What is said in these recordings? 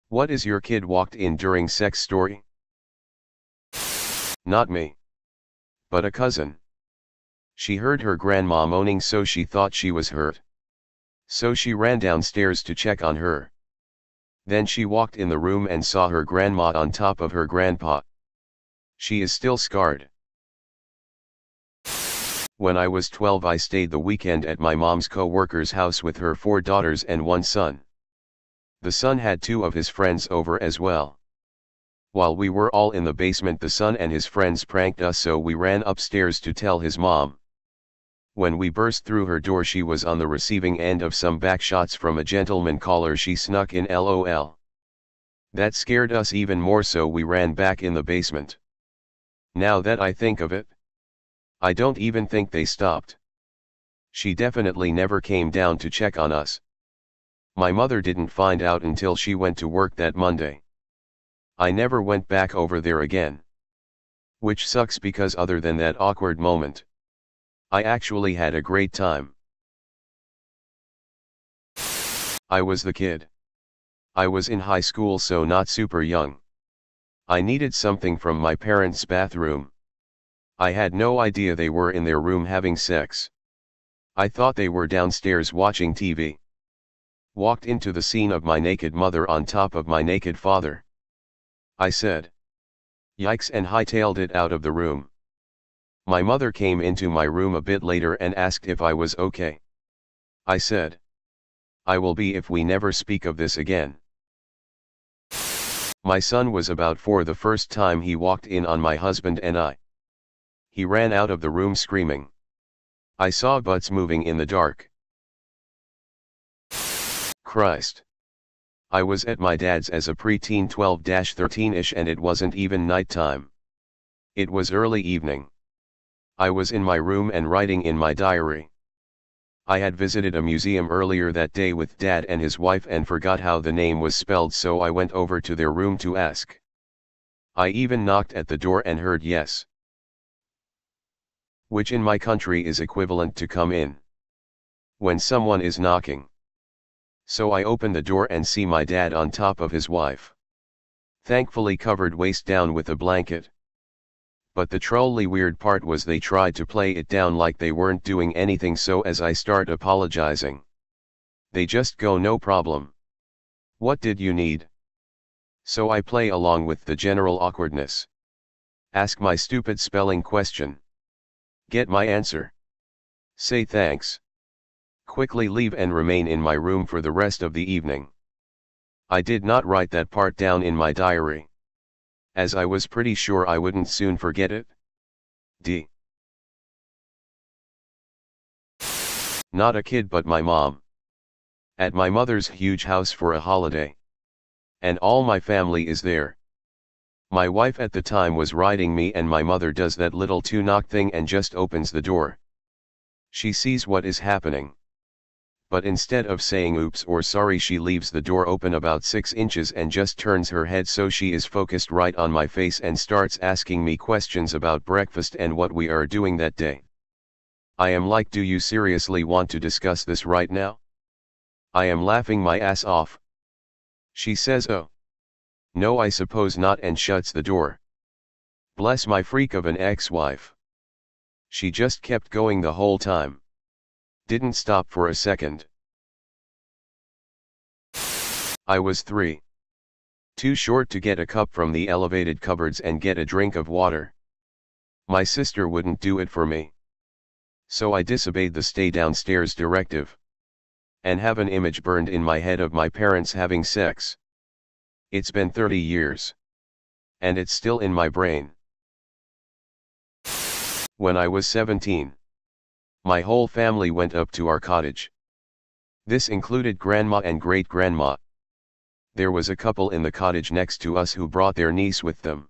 What is your kid walked in during sex story? Not me. But a cousin. She heard her grandma moaning, so she thought she was hurt. So she ran downstairs to check on her. Then she walked in the room and saw her grandma on top of her grandpa. She is still scarred. When I was 12, I stayed the weekend at my mom's co-worker's house with her 4 daughters and 1 son. The son had 2 of his friends over as well. While we were all in the basement, the son and his friends pranked us, so we ran upstairs to tell his mom. When we burst through her door, she was on the receiving end of some backshots from a gentleman caller she snuck in, LOL. That scared us even more, so we ran back in the basement. Now that I think of it, I don't even think they stopped. She definitely never came down to check on us. My mother didn't find out until she went to work that Monday. I never went back over there again. Which sucks, because other than that awkward moment, I actually had a great time. I was the kid. I was in high school, so not super young. I needed something from my parents' bathroom. I had no idea they were in their room having sex. I thought they were downstairs watching TV. Walked into the scene of my naked mother on top of my naked father. I said, "Yikes," and hightailed it out of the room. My mother came into my room a bit later and asked if I was okay. I said, "I will be if we never speak of this again." My son was about 4 the first time he walked in on my husband and I. He ran out of the room screaming. I saw butts moving in the dark. Christ. I was at my dad's as a preteen, 12-13ish, and it wasn't even nighttime. It was early evening. I was in my room and writing in my diary. I had visited a museum earlier that day with Dad and his wife and forgot how the name was spelled, so I went over to their room to ask. I even knocked at the door and heard yes, which in my country is equivalent to come in when someone is knocking. So I open the door and see my dad on top of his wife, thankfully covered waist down with a blanket. But the truly weird part was they tried to play it down like they weren't doing anything, so as I start apologizing, they just go, "No problem. What did you need?" So I play along with the general awkwardness. Ask my stupid spelling question. Get my answer. Say thanks. Quickly leave and remain in my room for the rest of the evening. I did not write that part down in my diary, as I was pretty sure I wouldn't soon forget it. D. Not a kid but my mom. At my mother's huge house for a holiday. And all my family is there. My wife at the time was riding me, and my mother does that little 2-knock thing and just opens the door. She sees what is happening. But instead of saying oops or sorry, she leaves the door open about 6 inches and just turns her head so she is focused right on my face and starts asking me questions about breakfast and what we are doing that day. I am like, "Do you seriously want to discuss this right now?" I am laughing my ass off. She says, "Oh. No, I suppose not," and shuts the door. Bless my freak of an ex-wife. She just kept going the whole time. Didn't stop for a second. I was 3. Too short to get a cup from the elevated cupboards and get a drink of water. My sister wouldn't do it for me. So I disobeyed the stay downstairs directive. And have an image burned in my head of my parents having sex. It's been 30 years. And it's still in my brain. When I was 17, my whole family went up to our cottage. This included grandma and great-grandma. There was a couple in the cottage next to us who brought their niece with them.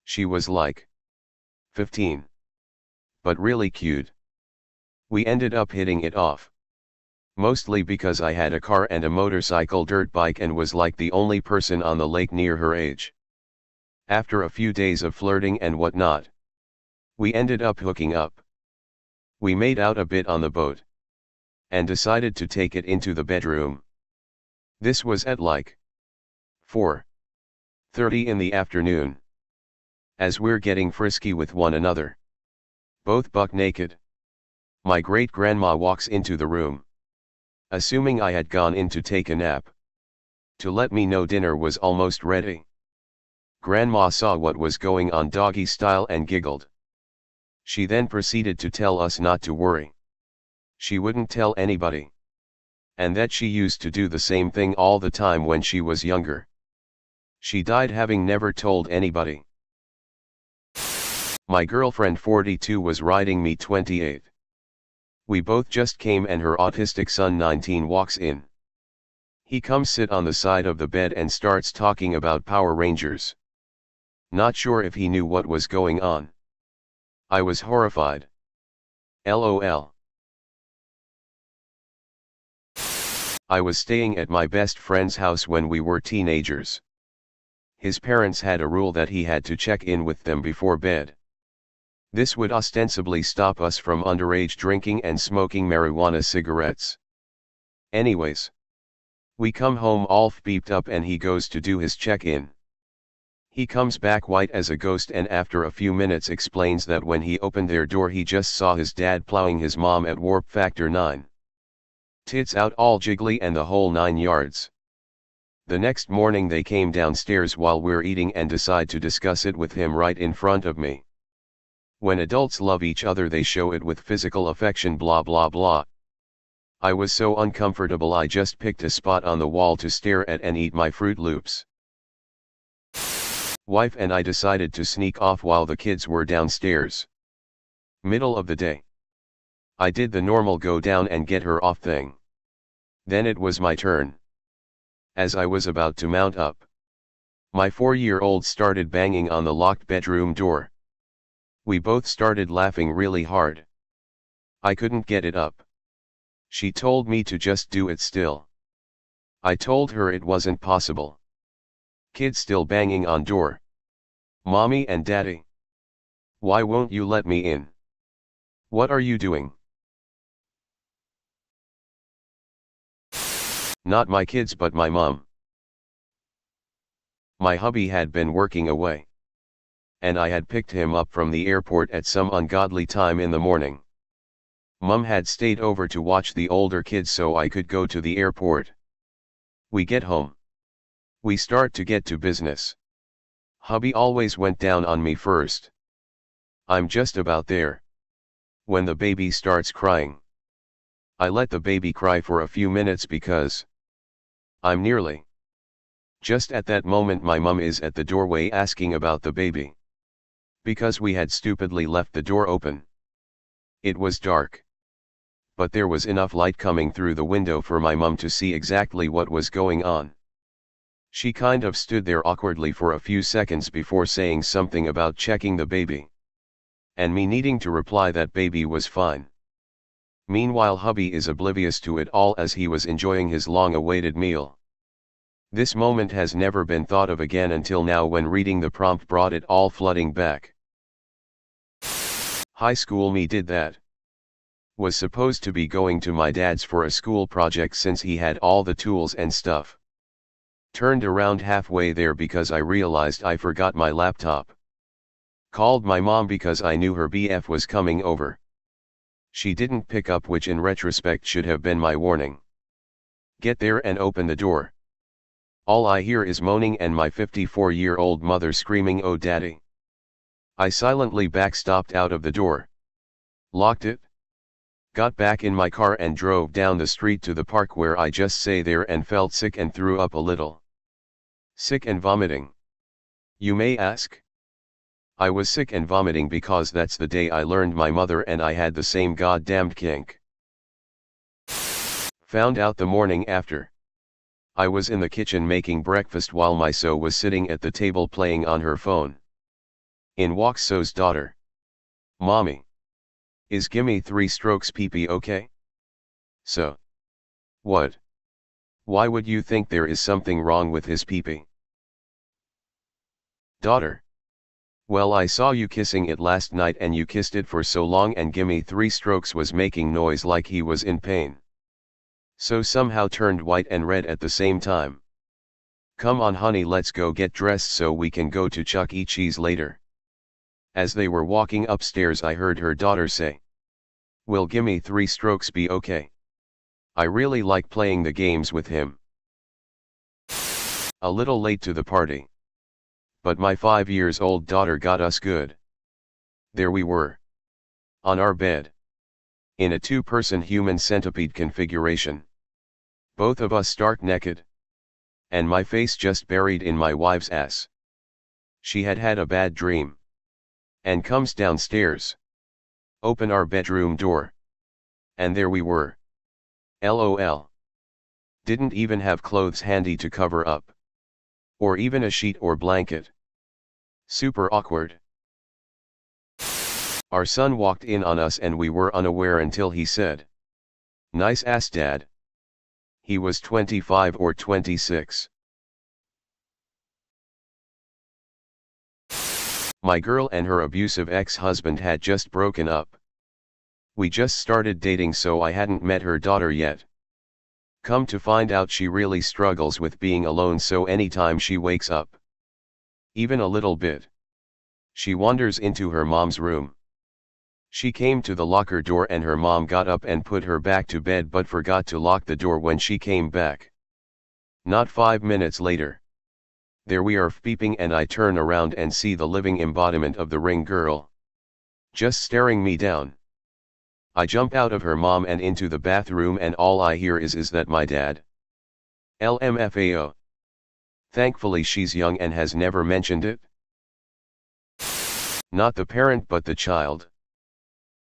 She was like 15. But really cute. We ended up hitting it off. Mostly because I had a car and a motorcycle dirt bike and was like the only person on the lake near her age. After a few days of flirting and whatnot, we ended up hooking up. We made out a bit on the boat. And decided to take it into the bedroom. This was at like 4:30 in the afternoon. As we're getting frisky with one another, both buck naked, my great-grandma walks into the room, assuming I had gone in to take a nap, to let me know dinner was almost ready. Grandma saw what was going on doggy style and giggled. She then proceeded to tell us not to worry. She wouldn't tell anybody. And that she used to do the same thing all the time when she was younger. She died having never told anybody. My girlfriend 42 was riding me 28. We both just came and her autistic son 19 walks in. He comes sit on the side of the bed and starts talking about Power Rangers. Not sure if he knew what was going on. I was horrified. LOL. I was staying at my best friend's house when we were teenagers. His parents had a rule that he had to check in with them before bed. This would ostensibly stop us from underage drinking and smoking marijuana cigarettes. Anyways, we come home all beeped up and he goes to do his check-in. He comes back white as a ghost and after a few minutes explains that when he opened their door he just saw his dad plowing his mom at warp factor 9. Tits out all jiggly and the whole 9 yards. The next morning they came downstairs while we're eating and decide to discuss it with him right in front of me. When adults love each other they show it with physical affection blah blah blah. I was so uncomfortable I just picked a spot on the wall to stare at and eat my Fruit Loops. Wife and I decided to sneak off while the kids were downstairs. Middle of the day. I did the normal go down and get her off thing. Then it was my turn. As I was about to mount up, my 4-year-old started banging on the locked bedroom door. We both started laughing really hard. I couldn't get it up. She told me to just do it still. I told her it wasn't possible. Kid still banging on door. Mommy and Daddy. Why won't you let me in? What are you doing? Not my kids but my mom. My hubby had been working away. And I had picked him up from the airport at some ungodly time in the morning. Mum had stayed over to watch the older kids so I could go to the airport. We get home. We start to get to business. Hubby always went down on me first. I'm just about there. When the baby starts crying. I let the baby cry for a few minutes because I'm nearly. Just at that moment my mum is at the doorway asking about the baby. Because we had stupidly left the door open. It was dark. But there was enough light coming through the window for my mum to see exactly what was going on. She kind of stood there awkwardly for a few seconds before saying something about checking the baby. And me needing to reply that baby was fine. Meanwhile hubby is oblivious to it all as he was enjoying his long-awaited meal. This moment has never been thought of again until now when reading the prompt brought it all flooding back. High school me did that. Was supposed to be going to my dad's for a school project since he had all the tools and stuff. Turned around halfway there because I realized I forgot my laptop. Called my mom because I knew her BF was coming over. She didn't pick up, which in retrospect should have been my warning. Get there and open the door. All I hear is moaning and my 54-year-old mother screaming, "Oh daddy." I silently backstopped out of the door. Locked it. Got back in my car and drove down the street to the park where I just sat there and felt sick and threw up a little. Sick and vomiting. You may ask? I was sick and vomiting because that's the day I learned my mother and I had the same goddamned kink. Found out the morning after. I was in the kitchen making breakfast while my So was sitting at the table playing on her phone. In walks So's daughter. Mommy. Is gimme 3 strokes pee-pee okay? So. What? Why would you think there is something wrong with his pee-pee? Daughter. Well, I saw you kissing it last night and you kissed it for so long and gimme 3 strokes was making noise like he was in pain. So somehow turned white and red at the same time. Come on honey, let's go get dressed so we can go to Chuck E. Cheese later. As they were walking upstairs I heard her daughter say, "Will gimme 3 strokes be okay? I really like playing the games with him." A little late to the party. But my 5-year-old daughter got us good. There we were. On our bed. In a 2-person human centipede configuration. Both of us stark naked. And my face just buried in my wife's ass. She had had a bad dream. And comes downstairs. Open our bedroom door. And there we were. LOL. Didn't even have clothes handy to cover up. Or even a sheet or blanket. Super awkward. Our son walked in on us and we were unaware until he said, "Nice ass dad." He was 25 or 26. My girl and her abusive ex-husband had just broken up. We just started dating, so I hadn't met her daughter yet. Come to find out she really struggles with being alone, so anytime she wakes up, even a little bit, she wanders into her mom's room. She came to the locker door and her mom got up and put her back to bed but forgot to lock the door when she came back. Not 5 minutes later, there we are peeping and I turn around and see the living embodiment of the ring girl, just staring me down. I jump out of her mom and into the bathroom and all I hear is that my dad. LMFAO. Thankfully she's young and has never mentioned it. Not the parent but the child.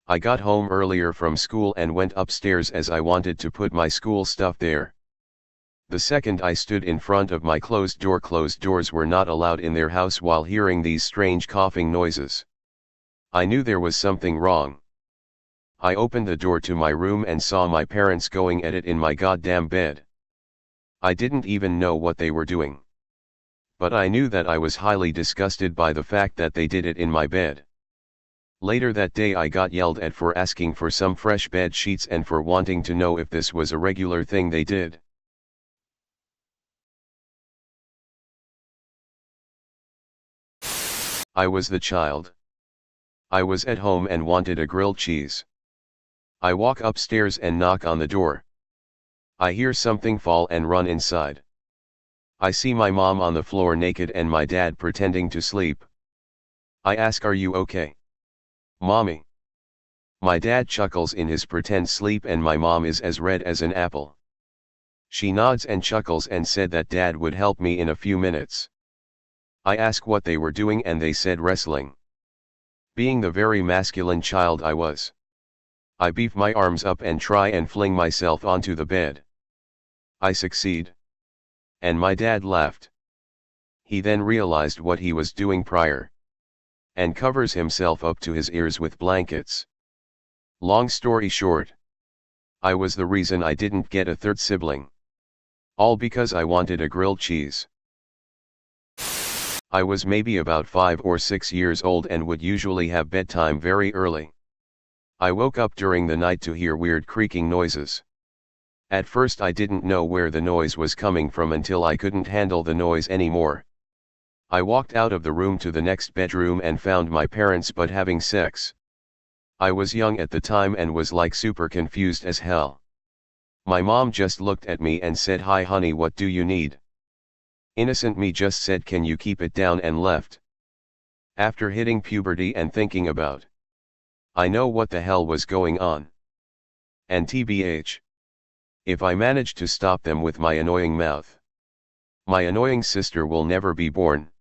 I got home earlier from school and went upstairs as I wanted to put my school stuff there. The second I stood in front of my closed doors were not allowed in their house while hearing these strange coughing noises. I knew there was something wrong. I opened the door to my room and saw my parents going at it in my goddamn bed. I didn't even know what they were doing. But I knew that I was highly disgusted by the fact that they did it in my bed. Later that day I got yelled at for asking for some fresh bed sheets and for wanting to know if this was a regular thing they did. I was the child. I was at home and wanted a grilled cheese. I walk upstairs and knock on the door. I hear something fall and run inside. I see my mom on the floor naked and my dad pretending to sleep. I ask, "Are you okay, Mommy?" My dad chuckles in his pretend sleep and my mom is as red as an apple. She nods and chuckles and said that Dad would help me in a few minutes. I ask what they were doing and they said wrestling. Being the very masculine child I was, I beef my arms up and try and fling myself onto the bed. I succeed. And my dad laughed. He then realized what he was doing prior. And covers himself up to his ears with blankets. Long story short, I was the reason I didn't get a third sibling. All because I wanted a grilled cheese. I was maybe about 5 or 6 years old and would usually have bedtime very early. I woke up during the night to hear weird creaking noises. At first I didn't know where the noise was coming from until I couldn't handle the noise anymore. I walked out of the room to the next bedroom and found my parents but having sex. I was young at the time and was like super confused as hell. My mom just looked at me and said, "Hi honey, what do you need?" Innocent me just said, "Can you keep it down?" and left. After hitting puberty and thinking about, I know what the hell was going on. And TBH, if I manage to stop them with my annoying mouth, my annoying sister will never be born.